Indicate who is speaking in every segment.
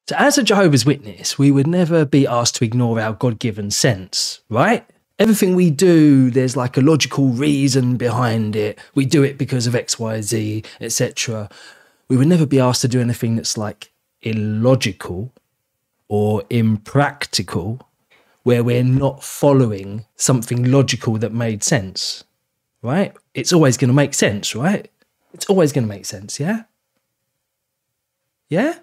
Speaker 1: So as a Jehovah's Witness, we would never be asked to ignore our God-given sense, right? Everything we do, there's like a logical reason behind it. We do it because of X, Y, Z, etc. We would never be asked to do anything that's like illogical or impractical, where we're not following something logical that made sense, right? It's always going to make sense, right? It's always going to make sense, yeah? Yeah?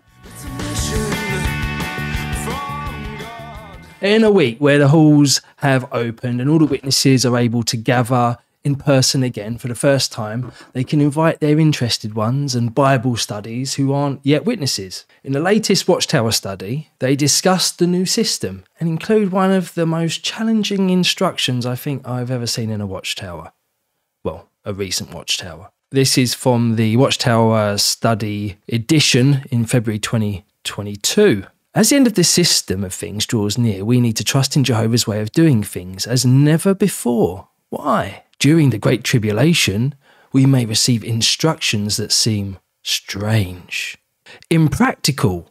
Speaker 1: In a week where the halls have opened and all the witnesses are able to gather in person again for the first time, they can invite their interested ones and Bible studies who aren't yet witnesses. In the latest Watchtower study, they discussed the new system and include one of the most challenging instructions I think I've ever seen in a Watchtower. Well, a recent Watchtower. This is from the Watchtower study edition in February 2022. As the end of this system of things draws near, we need to trust in Jehovah's way of doing things as never before. Why? During the Great Tribulation, we may receive instructions that seem strange, impractical,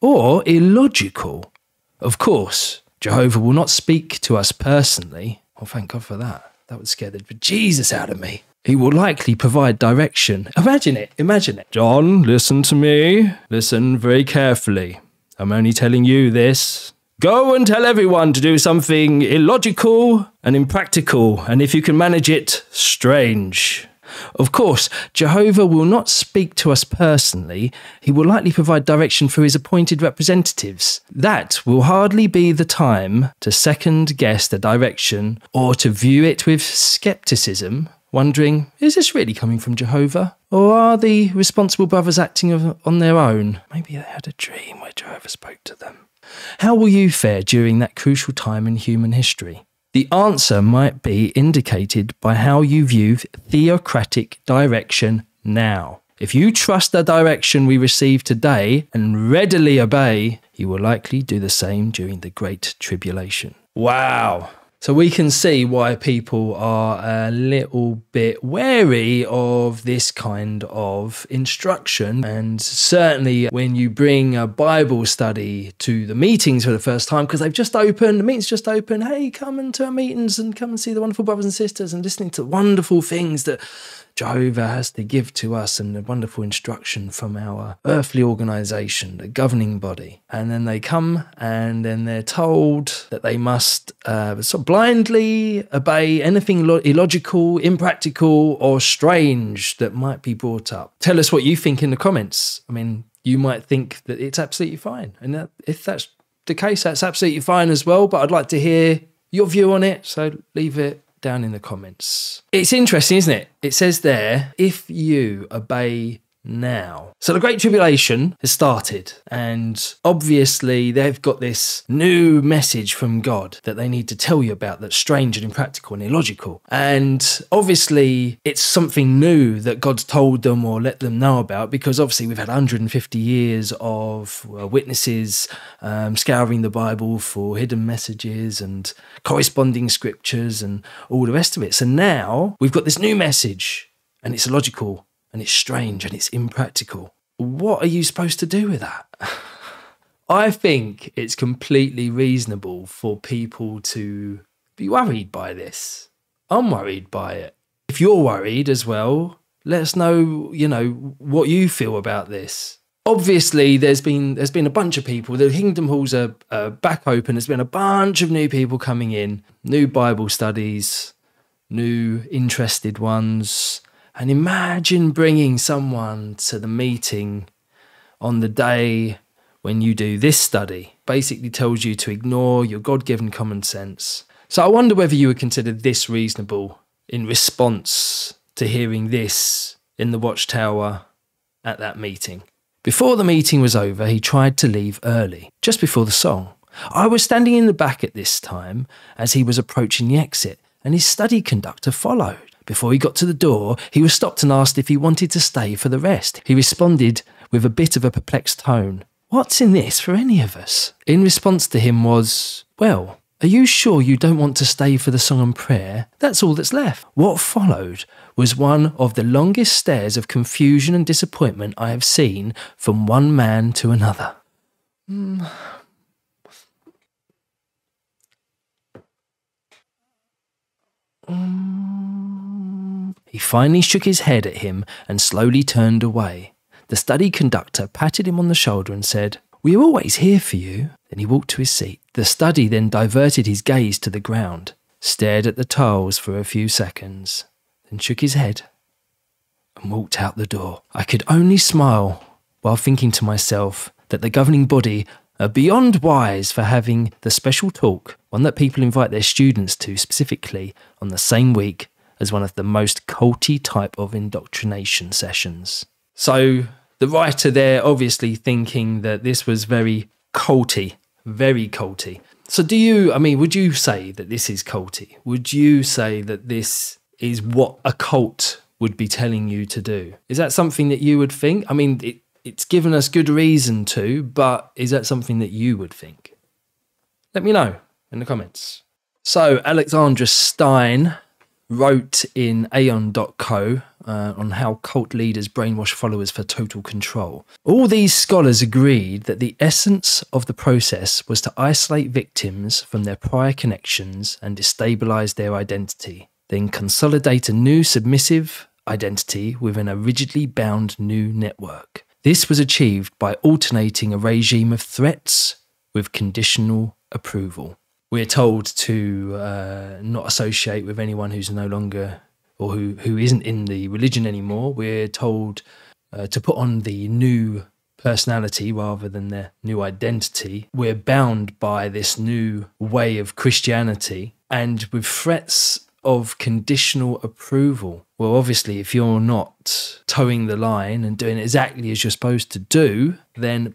Speaker 1: or illogical. Of course, Jehovah will not speak to us personally. Oh, thank God for that. That would scare the bejesus out of me. He will likely provide direction. Imagine it, imagine it. John, listen to me. Listen very carefully. I'm only telling you this. Go and tell everyone to do something illogical and impractical, and if you can manage it, strange. Of course, Jehovah will not speak to us personally. He will likely provide direction through his appointed representatives. That will hardly be the time to second-guess the direction or to view it with scepticism, wondering, is this really coming from Jehovah? Or are the responsible brothers acting on their own? Maybe they had a dream where Jehovah spoke to them. How will you fare during that crucial time in human history? The answer might be indicated by how you view theocratic direction now. If you trust the direction we receive today and readily obey, you will likely do the same during the Great Tribulation. Wow. So we can see why people are a little bit wary of this kind of instruction. And certainly when you bring a Bible study to the meetings for the first time, because they've just opened, the meeting's just opened, hey, come into our meetings and come and see the wonderful brothers and sisters and listening to wonderful things that Jehovah has to give to us and the wonderful instruction from our earthly organisation, the governing body. And then they come and then they're told that they must sort of blindly obey anything illogical, impractical or strange that might be brought up. Tell us what you think in the comments. I mean, you might think that it's absolutely fine. And if that's the case, that's absolutely fine as well. But I'd like to hear your view on it. So leave it down in the comments. It's interesting, isn't it? It says there, if you obey now. So the Great Tribulation has started, and obviously they've got this new message from God that they need to tell you about that's strange and impractical and illogical. And obviously it's something new that God's told them or let them know about, because obviously we've had 150 years of witnesses scouring the Bible for hidden messages and corresponding scriptures and all the rest of it. So now we've got this new message and it's illogical and it's strange and it's impractical. What are you supposed to do with that? I think it's completely reasonable for people to be worried by this. I'm worried by it. If you're worried as well, let us know, what you feel about this. Obviously, there's been a bunch of people. The Kingdom Halls are back open. There's been a bunch of new people coming in, new Bible studies, new interested ones. And imagine bringing someone to the meeting on the day when you do this study. Basically tells you to ignore your God-given common sense. So I wonder whether you would consider this reasonable in response to hearing this in the Watchtower at that meeting. Before the meeting was over, he tried to leave early, just before the song. I was standing in the back at this time as he was approaching the exit, and his study conductor followed. Before he got to the door, he was stopped and asked if he wanted to stay for the rest. He responded with a bit of a perplexed tone. What's in this for any of us? In response to him was, well, are you sure you don't want to stay for the song and prayer? That's all that's left. What followed was one of the longest stares of confusion and disappointment I have seen from one man to another. He finally shook his head at him and slowly turned away. The study conductor patted him on the shoulder and said, "We are always here for you." Then he walked to his seat. The study then diverted his gaze to the ground, stared at the tiles for a few seconds, then shook his head and walked out the door. I could only smile while thinking to myself that the governing body are beyond wise for having the special talk, one that people invite their students to specifically on the same week as one of the most culty type of indoctrination sessions. So the writer there obviously thinking that this was very culty, very culty. So would you say that this is culty? Would you say that this is what a cult would be telling you to do? Is that something that you would think? I mean, it's given us good reason to, but is that something that you would think? Let me know in the comments. So Alexandra Stein wrote in aeon.co on how cult leaders brainwash followers for total control. All these scholars agreed that the essence of the process was to isolate victims from their prior connections and destabilize their identity, then consolidate a new submissive identity within a rigidly bound new network. This was achieved by alternating a regime of threats with conditional approval. We're told to not associate with anyone who's no longer, or who isn't in the religion anymore. We're told to put on the new personality rather than their new identity. We're bound by this new way of Christianity and with threats of conditional approval. Well, obviously, if you're not towing the line and doing exactly as you're supposed to do, then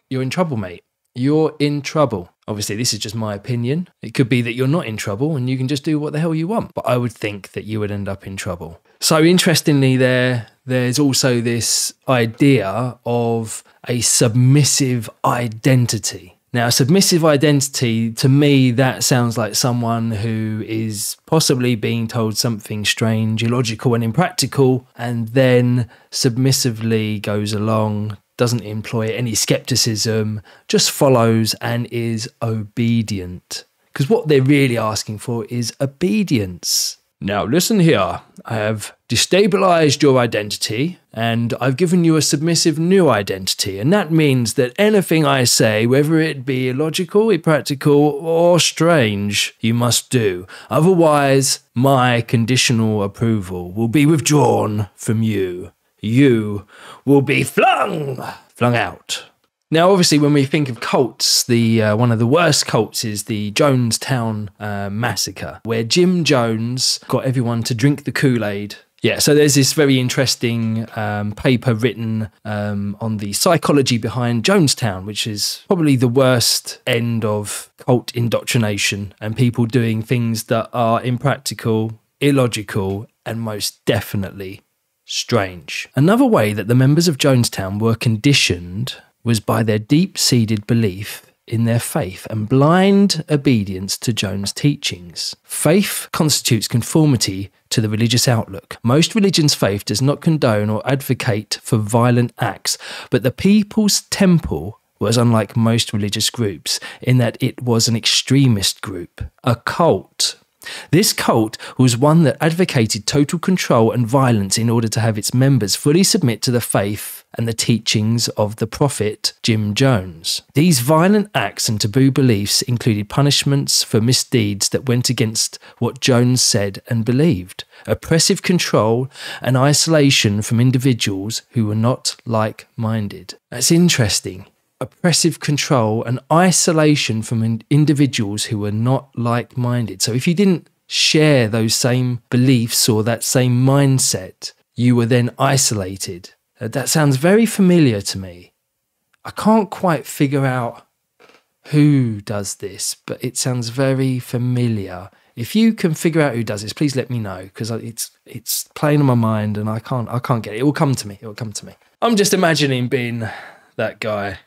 Speaker 1: you're in trouble, mate. You're in trouble. Obviously, this is just my opinion. It could be that you're not in trouble and you can just do what the hell you want. But I would think that you would end up in trouble. So interestingly, there's also this idea of a submissive identity. Now, submissive identity, to me, that sounds like someone who is possibly being told something strange, illogical and impractical, and then submissively goes along, doesn't employ any skepticism, just follows and is obedient. Because what they're really asking for is obedience. Now, listen here. I have destabilized your identity and I've given you a submissive new identity. And that means that anything I say, whether it be illogical, impractical, or strange, you must do. Otherwise, my conditional approval will be withdrawn from you. You will be flung out. Now, obviously, when we think of cults, one of the worst cults is the Jonestown massacre, where Jim Jones got everyone to drink the Kool-Aid. Yeah, so there's this very interesting paper written on the psychology behind Jonestown, which is probably the worst end of cult indoctrination and people doing things that are impractical, illogical, and most definitely strange. Another way that the members of Jonestown were conditioned was by their deep-seated belief in their faith and blind obedience to Jones' teachings. Faith constitutes conformity to the religious outlook. Most religions' faith does not condone or advocate for violent acts, but the People's Temple was unlike most religious groups in that it was an extremist group, a cult. This cult was one that advocated total control and violence in order to have its members fully submit to the faith and the teachings of the prophet Jim Jones. These violent acts and taboo beliefs included punishments for misdeeds that went against what Jones said and believed, oppressive control and isolation from individuals who were not like-minded. That's interesting. Oppressive control and isolation from individuals who were not like-minded. So if you didn't share those same beliefs or that same mindset, you were then isolated. That sounds very familiar to me. I can't quite figure out who does this, but it sounds very familiar. If you can figure out who does this, please let me know, because it's playing on my mind and I can't get it. It will come to me. It will come to me. I'm just imagining being that guy.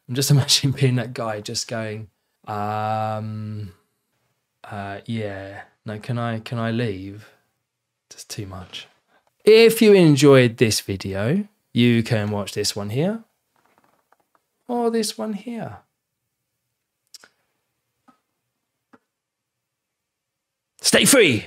Speaker 1: I'm just imagining being that guy just going, yeah, no, can I leave? Just too much. If you enjoyed this video, you can watch this one here. or this one here? Stay free.